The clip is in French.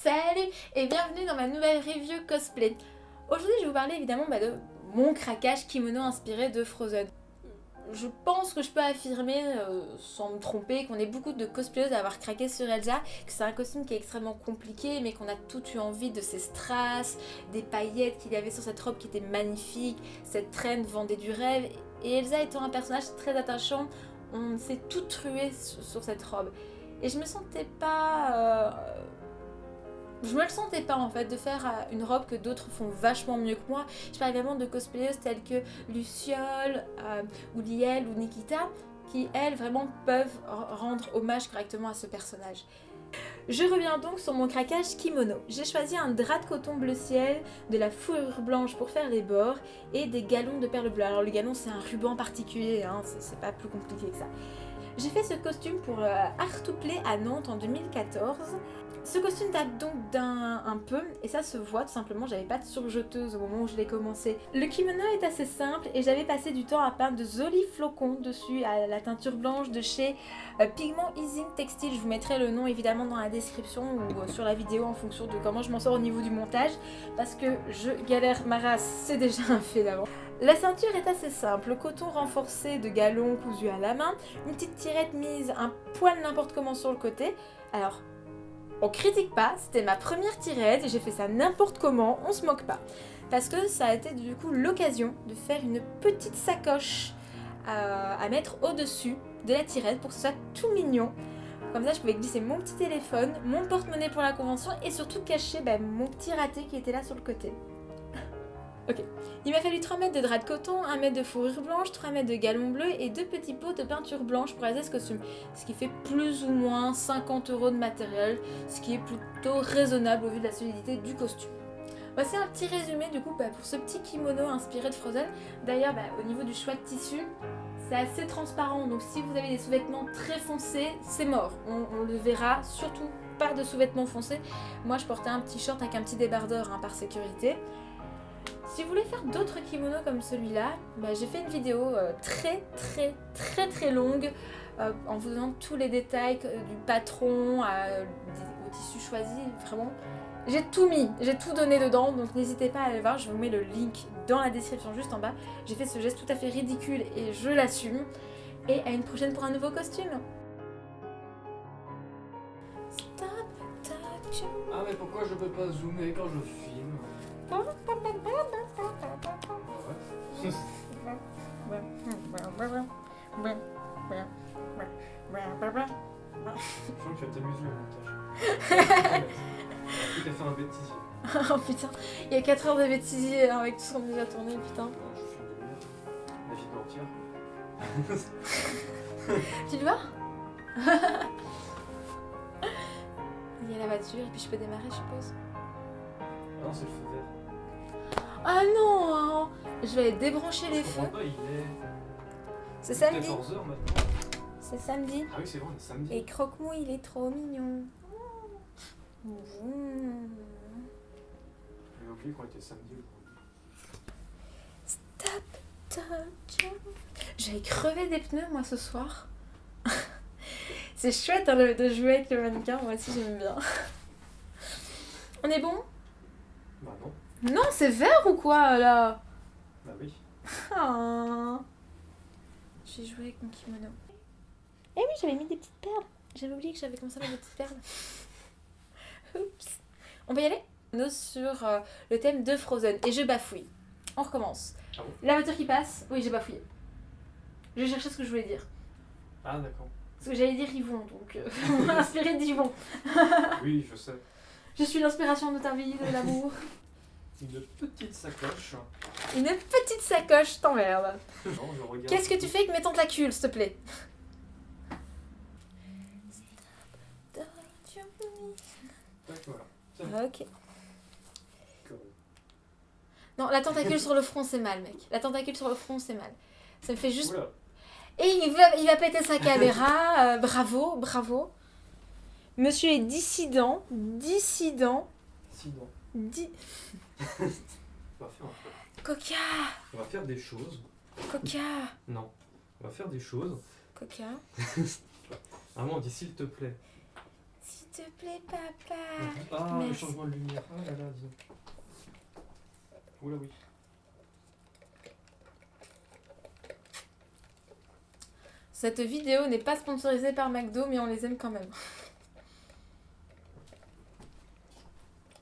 Salut et bienvenue dans ma nouvelle review cosplay. Aujourd'hui je vais vous parler évidemment de mon craquage kimono inspiré de Frozen. Je pense que je peux affirmer, sans me tromper, qu'on est beaucoup de cosplayeuses à avoir craqué sur Elsa, que c'est un costume qui est extrêmement compliqué, mais qu'on a toutes eu envie de ces strass, des paillettes qu'il y avait sur cette robe qui était magnifique, cette traîne vendait du rêve, et Elsa étant un personnage très attachant, on s'est toutes ruées sur cette robe. Et je me sentais pas... Je me le sentais pas en fait de faire une robe que d'autres font vachement mieux que moi. Je parle également de cosplayeuses telles que Luciole, ou Liel ou Nikita qui elles vraiment peuvent rendre hommage correctement à ce personnage. Je reviens donc sur mon craquage kimono. J'ai choisi un drap de coton bleu ciel, de la fourrure blanche pour faire les bords et des galons de perles bleues. Alors le galon c'est un ruban particulier, hein, c'est pas plus compliqué que ça. J'ai fait ce costume pour Artouplay à Nantes en 2014. Ce costume date donc un peu, et ça se voit tout simplement, j'avais pas de surjeteuse au moment où je l'ai commencé. Le kimono est assez simple et j'avais passé du temps à peindre de jolis flocons dessus à la teinture blanche de chez Pigment Easing Textile. Je vous mettrai le nom évidemment dans la description ou sur la vidéo en fonction de comment je m'en sors au niveau du montage, parce que je galère ma race, c'est déjà un fait d'avant. La ceinture est assez simple, coton renforcé de galons cousus à la main, une petite tirette mise un poil n'importe comment sur le côté. Alors, on critique pas, c'était ma première tirette et j'ai fait ça n'importe comment, on se moque pas. Parce que ça a été du coup l'occasion de faire une petite sacoche à mettre au-dessus de la tirette pour que ce soit tout mignon. Comme ça je pouvais glisser mon petit téléphone, mon porte-monnaie pour la convention et surtout cacher mon petit raté qui était là sur le côté. Ok, il m'a fallu 3 mètres de drap de coton, 1 mètre de fourrure blanche, 3 mètres de galon bleu et 2 petits pots de peinture blanche pour réaliser ce costume. Ce qui fait plus ou moins 50 € de matériel, ce qui est plutôt raisonnable au vu de la solidité du costume. Voici un petit résumé du coup pour ce petit kimono inspiré de Frozen. D'ailleurs au niveau du choix de tissu, c'est assez transparent, donc si vous avez des sous-vêtements très foncés, c'est mort. On le verra, surtout pas de sous-vêtements foncés. Moi je portais un petit short avec un petit débardeur par sécurité. Si vous voulez faire d'autres kimonos comme celui-là, j'ai fait une vidéo très longue en vous donnant tous les détails du patron au tissu choisi, vraiment. J'ai tout mis, j'ai tout donné dedans, donc n'hésitez pas à aller voir, je vous mets le link dans la description juste en bas. J'ai fait ce geste tout à fait ridicule et je l'assume. Et à une prochaine pour un nouveau costume. Ah mais pourquoi je peux pas zoomer quand je filme? Je sens que tu vas t'amuser au montage. Tu as fait un bêtisier. Oh putain, il y a 4 heures de bêtisier avec tout ce qu'on a déjà tourné, putain. Non, je filme de merde. La vie entière. Tu le vois? Il y a la voiture et puis je peux démarrer, je suppose. Ah non, c'est le feu vert. Ah non, je vais débrancher les Je feux. comprends pas, il est... C'est samedi. 14 h maintenant. C'est samedi. Ah oui, c'est vrai, on est samedi. Et Croque-Mou, il est trop mignon. J'ai oublié qu'on était samedi aujourd'hui. J'avais crevé des pneus moi ce soir. C'est chouette de jouer avec le mannequin, moi aussi j'aime bien. On est bon? Bah non. Non, c'est vert ou quoi là? Bah oui. Ah. J'ai joué avec mon kimono. Eh oui, j'avais mis des petites perles. J'avais oublié que j'avais commencé à mettre des petites perles. Oups. On va y aller? On est sur le thème de Frozen. Et je bafouille. On recommence. Ah bon? La voiture qui passe. Oui, j'ai bafouillé. Je cherchais ce que je voulais dire. Ah d'accord. Parce que j'allais dire Yvon, donc on m'a inspiré d'Yvon. Oui, je sais. Je suis l'inspiration de ta vie, de l'amour. Une petite sacoche. Une petite sacoche, t'emmerdes. Non, je regarde. Qu'est-ce que tu fais avec mes tentacules, s'il te plaît? Tac, voilà. C'est bon. Ok. Non, la tentacule sur le front, c'est mal, mec. La tentacule sur le front, c'est mal. Ça me fait juste... Oula. Et il va péter sa caméra. Bravo, bravo. Monsieur est dissident. Dissident. Sinon, on va faire un peu. Coca. On va faire des choses. Coca. Non. On va faire des choses. Coca. Vraiment, on dit s'il te plaît. S'il te plaît, papa. Ah, le Merci. changement de lumière. Ah là là, dis donc. Oula oui. Cette vidéo n'est pas sponsorisée par McDo, mais on les aime quand même.